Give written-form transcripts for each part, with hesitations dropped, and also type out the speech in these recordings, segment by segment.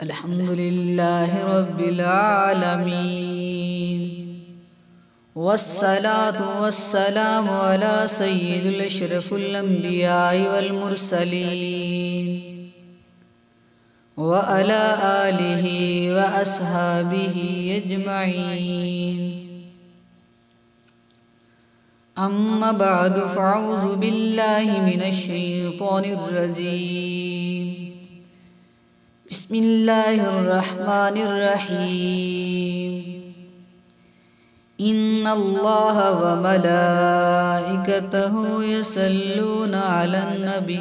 الحمدللہ رب العالمین والصلاة والسلام علی سید الاشرف الانبیاء والمرسلین وعلی آلہ واصحابہ اجمعین اما بعد فاعوذ باللہ من الشیطان الرجیم بسم اللہ الرحمن الرحیم ان اللہ وملائکتہ یصلون علی النبی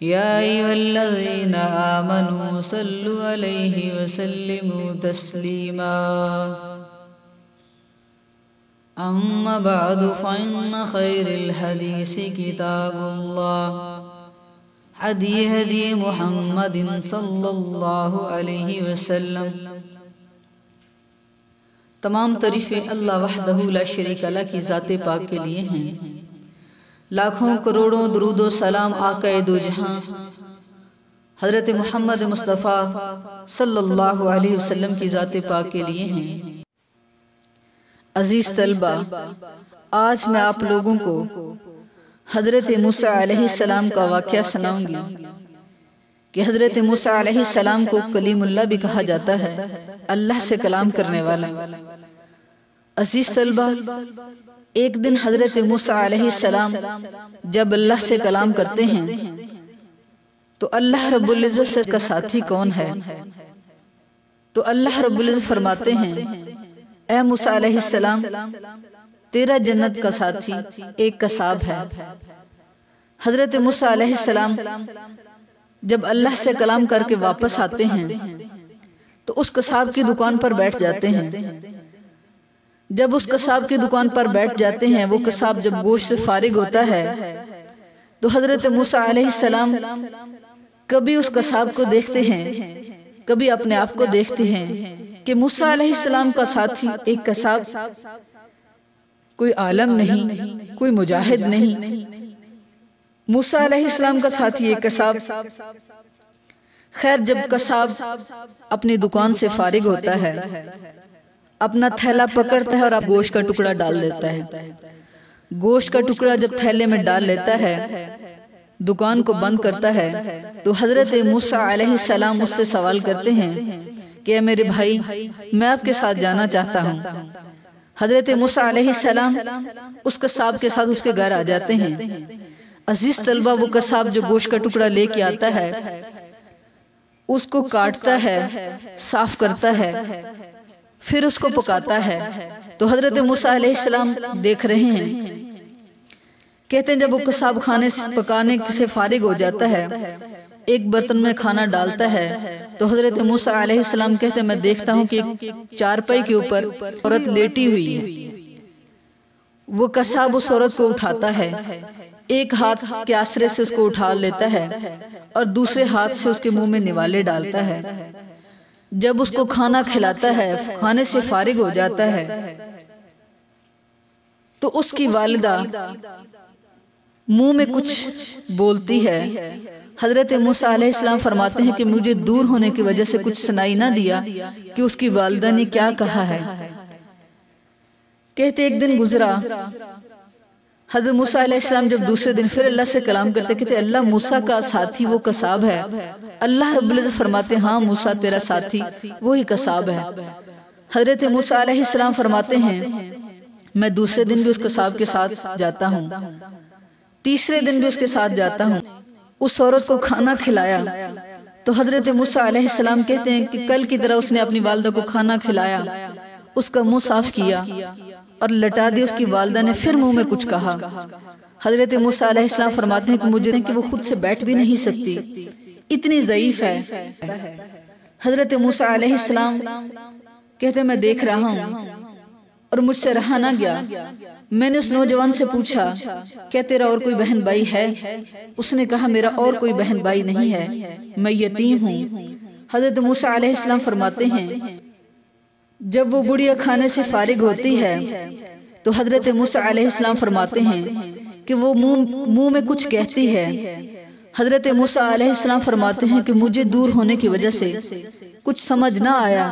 یا ایھا الذین آمنوا صلوا علیہ وسلموا تسلیما اما بعد فإن خیر الحدیث کتاب اللہ ہدی محمد صلی اللہ علیہ وسلم۔ تمام تعریفیں اللہ وحدہ لا شریک لہ کی ذات پاک کے لیے ہیں۔ لاکھوں کروڑوں درود و سلام آقا دو جہاں حضرت محمد مصطفیٰ صلی اللہ علیہ وسلم کی ذات پاک کے لیے ہیں۔ عزیز طلبہ، آج میں آپ لوگوں کو حضرت موسیٰ علیہ السلام کا واقعہ سناؤں گی کہ حضرت موسیٰ علیہ السلام کو کلیم اللہ بھی کہا جاتا ہے، اللہ سے کلام کرنے والا۔ عزیز طلبہ، ایک دن حضرت موسیٰ علیہ السلام جب اللہ سے کلام کرتے ہیں تو اللہ رب العزت سے کا ساتھی کون ہے؟ تو اللہ رب العزت فرماتے ہیں، اے موسیٰ علیہ السلام، تیرا جنت کا ساتھی ایک قصاب ہے۔ حضرت موسیٰ علیہ السلام جب اللہ سے کلام کر کے واپس آتے ہیں تو اس قصاب کی دکان پر بیٹھ جاتے ہیں۔ جب اس قصاب کی دکان پر بیٹھ جاتے ہیں، وہ قصاب جب گوشت سے فارغ ہوتا ہے تو حضرت موسیٰ علیہ السلام کبھی اس قصاب کو دیکھتے ہیں، کبھی اپنے آپ کو دیکھتے ہیں کہ موسیٰ علیہ السلام کا ساتھی ایک قصاب، کوئی عالم نہیں، کوئی مجاہد نہیں، موسیٰ علیہ السلام کا ساتھی ایک قصاب۔ خیر، جب قصاب اپنی دکان سے فارغ ہوتا ہے، اپنا تھیلا پکڑتا ہے اور اب گوشت کا ٹکڑا ڈال دیتا ہے۔ گوشت کا ٹکڑا جب تھیلے میں ڈال لیتا ہے، دکان کو بند کرتا ہے، تو حضرت موسیٰ علیہ السلام اس سے سوال کرتے ہیں کہ اے میرے بھائی، میں آپ کے ساتھ جانا چاہتا ہوں۔ حضرت موسیٰ علیہ السلام اس قصاب کے ساتھ اس کے گھر آ جاتے ہیں۔ عزیز طلبہ، وہ قصاب جو گوشت کا ٹکڑا لے کے آتا ہے، اس کو کاٹتا ہے، صاف کرتا ہے، پھر اس کو پکاتا ہے۔ تو حضرت موسیٰ علیہ السلام دیکھ رہے ہیں، کہتے ہیں جب وہ قصاب کھانے پکانے سے فارغ ہو جاتا ہے، ایک برتن میں کھانا ڈالتا ہے، تو حضرت موسیٰ علیہ السلام کہتے ہیں میں دیکھتا ہوں کہ ایک چارپائی کے اوپر عورت لیٹی ہوئی ہے۔ وہ قصاب اس عورت کو اٹھاتا ہے، ایک ہاتھ کے آسرے سے اس کو اٹھا لیتا ہے اور دوسرے ہاتھ سے اس کے منہ میں نوالے ڈالتا ہے۔ جب اس کو کھانا کھلاتا ہے، کھانے سے فارغ ہو جاتا ہے، تو اس کی والدہ منہ میں کچھ بولتی ہے۔ حضرت موسیٰ علیہ السلام فرماتے ہیں کہ مجھے دور ہونے کی وجہ سے کچھ سنائی نہ دیا کہ اس کی والدہ نے کیا کہا ہے۔ کہتے ایک دن گزرا، حضرت موسیٰ علیہ السلام جب دوسرے دن پھر اللہ سے کلام کرتے، کہتے اللہ موسیٰ کا ساتھی وہ قصاب ہے۔ اللہ رب العزت فرماتے ہیں، ہاں موسیٰ تیرا ساتھی وہی قصاب ہے۔ حضرت موسیٰ علیہ السلام فرماتے ہیں میں دوسرے دن بھی اس قصاب کے ساتھ جاتا ہوں، تیسرے دن بھی اس کے ساتھ جاتا ہوں، اس عورت کو کھانا کھلایا۔ تو حضرت موسیٰ علیہ السلام کہتے ہیں کہ کل کی طرح اس نے اپنی والدہ کو کھانا کھلایا، اس کا منہ صاف کیا اور لٹا دی۔ اس کی والدہ نے پھر منہ میں کچھ کہا۔ حضرت موسیٰ علیہ السلام فرماتے ہیں کہ مجھے کہ وہ خود سے بیٹھ بھی نہیں سکتی، اتنی ضعیف ہے۔ حضرت موسیٰ علیہ السلام کہتے ہیں میں دیکھ رہا ہوں اور مجھ سے رہا نہ گیا۔ میں نے اس نوجوان سے پوچھا کیا تیرا اور کوئی بہن بھائی ہے؟ اس نے کہا میرا اور کوئی بہن بھائی نہیں ہے، میں یتیم ہوں۔ حضرت موسیٰ علیہ السلام فرماتے ہیں جب وہ بڑھیا کھانے سے فارغ ہوتی ہے تو حضرت موسیٰ علیہ السلام فرماتے ہیں کہ وہ منہ میں کچھ کہتی ہے حضرت موسیٰ علیہ السلام فرماتے ہیں کہ مجھے دور ہونے کی وجہ سے کچھ سمجھ نہ آیا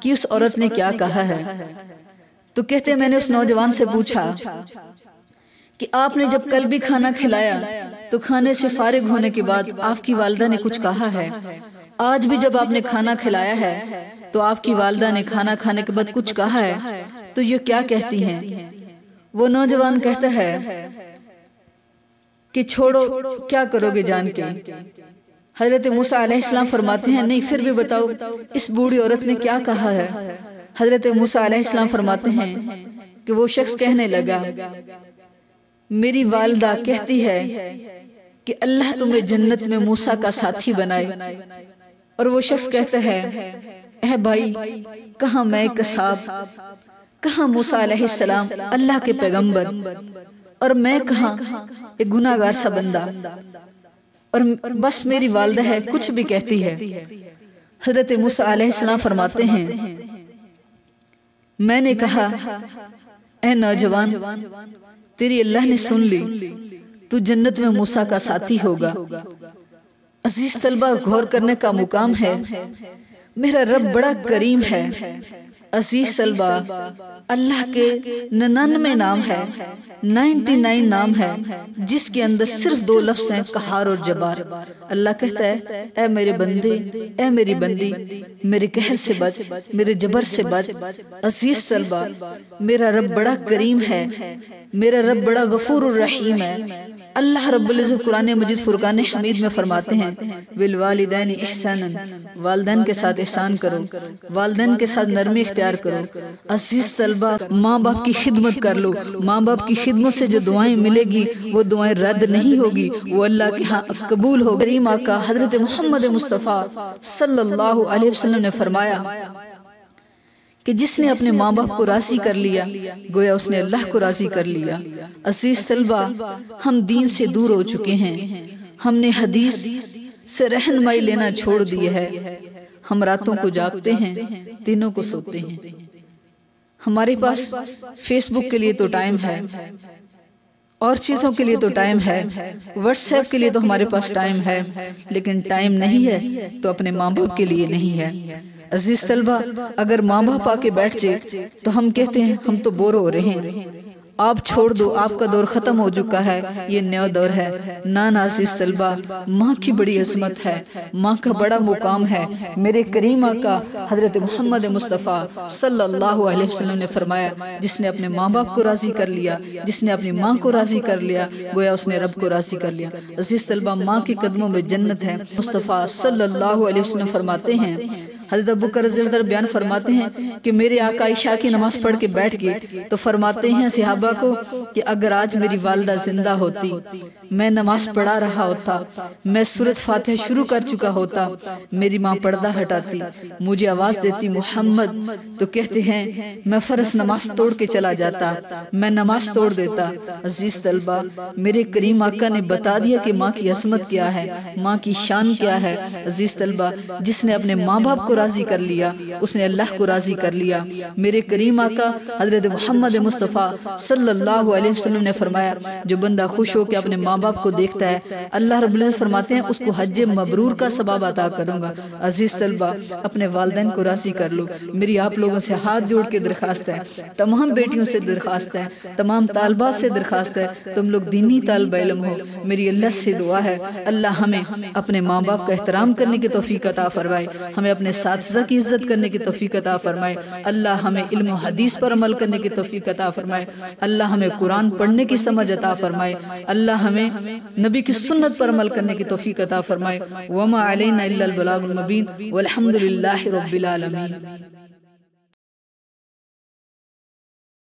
کہ اس عورت نے کیا کہا ہے۔ تو کہتے ہیں میں نے اس نوجوان سے پوچھا کہ آپ نے جب کل بھی کھانا کھلایا تو کھانے سے فارغ ہونے کے بعد آپ کی والدہ نے کچھ کہا ہے، آج بھی جب آپ نے کھانا کھلایا ہے تو آپ کی والدہ نے کھانا کھانے کے بعد کچھ کہا ہے، تو یہ کیا کہتی ہیں؟ وہ نوجوان کہتا ہے کہ چھوڑو، کیا کرو گے جان کے؟ حضرت موسیٰ علیہ السلام فرماتے ہیں نہیں، پھر بھی بتاؤ اس بوڑھی عورت نے کیا کہا ہے؟ حضرت موسیٰ علیہ السلام فرماتے ہیں کہ وہ شخص کہنے لگا میری والدہ کہتی ہے کہ اللہ تمہیں جنت میں موسیٰ کا ساتھی بنائے، اور وہ شخص کہتا ہے اے بھائی، کہاں میں قصاب، کہاں موسیٰ علیہ السلام اللہ کے پیغمبر، اور میں کہاں ایک گناہگار سا بندہ، اور بس میری والدہ ہے کچھ بھی کہتی ہے۔ حضرت موسیٰ علیہ السلام فرماتے ہیں میں نے کہا اے نوجوان، تیری اللہ نے سن لی، تو جنت میں موسیٰ کا ساتھی ہوگا۔ عزیز طلبہ، غور کرنے کا مقام ہے، میرا رب بڑا کریم ہے۔ عزیز طلبہ، اللہ کے 99 نام ہے، 99 نام ہے، جس کے اندر صرف 2 لفظ ہیں، قہار اور جبار۔ اللہ کہتا ہے اے میرے بندے، اے میری بندی، میرے قہر سے بچ، میرے جبر سے بچ۔ عزیز طلبہ، میرا رب بڑا کریم ہے، میرا رب بڑا غفور الرحیم ہے۔ اللہ رب العزت قرآن مجید فرقان حمید میں فرماتے ہیں بالوالدین احسانا، والدین کے ساتھ احسان کرو، والدین کے ساتھ نرمی اختیار کرو۔ عزیز طلبہ، ماں باپ کی خدمت کر لو، ماں باپ کی خدمت سے جو دعائیں ملے گی وہ دعائیں رد نہیں ہوگی، وہ اللہ کے ہاں قبول ہو۔ کریم آقا حضرت محمد مصطفیٰ صلی اللہ علیہ وسلم نے فرمایا کہ جس نے اپنے ماں باپ کو راضی کر لیا گویا اس نے اللہ کو راضی کر لیا۔ عزیز طلبہ، ہم دین سے دور ہو چکے ہیں، ہم نے حدیث سے رہنمائی لینا چھوڑ دیا ہے، ہم راتوں کو جاگتے ہیں، دنوں کو سوتے ہیں۔ ہمارے پاس فیس بک کے لیے تو ٹائم ہے، اور چیزوں کے لیے تو ٹائم ہے، واٹس ایپ کے لیے تو ہمارے پاس ٹائم ہے، لیکن ٹائم نہیں ہے تو اپنے ماں باپ کے لیے نہیں ہے۔ عزیز طلبہ، اگر ماں باپ آ کے بیٹھ جائے تو ہم کہتے ہیں ہم تو بور ہو رہے ہیں، آپ چھوڑ دو، آپ کا دور ختم ہو چکا ہے، یہ نیا دور ہے۔ نانا عزیز طلبہ، ماں کی بڑی عظمت ہے، ماں کا بڑا مقام ہے۔ میرے کریم آقا حضرت محمد مصطفیٰ صلی اللہ علیہ وسلم نے فرمایا جس نے اپنے ماں باپ کو راضی کر لیا، جس نے اپنی ماں کو راضی کر لیا، گویا اس نے رب کو راضی کر لیا۔ عزیز طلبہ، ماں کے قدموں میں جنت ہے۔ مصطفیٰ صلی اللہ علیہ وسلم فرماتے ہیں، حضرت ابوبکر رضی اللہ عنہ بیان فرماتے ہیں کہ میرے آقا عشاء کی نماز پڑھ کے بیٹھ گئے تو فرماتے ہیں صحابہ کو کہ اگر آج میری والدہ زندہ ہوتی، میں نماز پڑھا رہا ہوتا، میں سورۃ فاتحہ شروع کر چکا ہوتا، میری ماں پردہ ہٹاتی، مجھے آواز دیتی محمد، تو کہتے ہیں میں فرض نماز توڑ کے چلا جاتا، میں نماز توڑ دیتا۔ عزیز طلبہ، میرے کریم آقا نے بتا دیا کہ ماں کی عظمت کیا ہے، ماں کی شان کیا ہے۔ عزیز طلبہ، جس نے اپنے ماں باپ کو راضی کر لیا اس نے اللہ کو راضی کر لیا۔ میرے کریم آقا حضرت محمد مصطفیٰ صلی اللہ علیہ وسلم نے فرمایا جو بندہ خوش ہو کے اپنے ماں باپ کو دیکھتا ہے، اللہ رب العزت فرماتے ہیں اس کو حج مبرور کا ثواب عطا کروں گا۔ عزیز طلبہ، اپنے والدین کو راضی کر لو۔ میری آپ لوگوں سے ہاتھ جوڑ کے درخواست ہے، تمام بیٹیوں سے درخواست ہے، تمام طالبات سے درخواست ہے، تم لوگ دینی طالب علم ہو، میری اللہ سے دعا ہے اللہ ہمیں اپنے ماں باپ کا احترام کرنے کی توفیق عطا فرمائے، ہمیں اپنے اساتذہ کی عزت کرنے کی توفیق عطا فرمائے، اللہ ہمیں علم و حدیث پر عمل کرنے کی توفیق عطا فرمائے، اللہ ہمیں قرآن پڑھنے کی سمجھ عطا فرمائے، اللہ ہمیں نبی کی سنت پر عمل کرنے کی توفیق عطا فرمائے۔ وما علینا الا البلاغ المبین والحمد للہ رب العالمین۔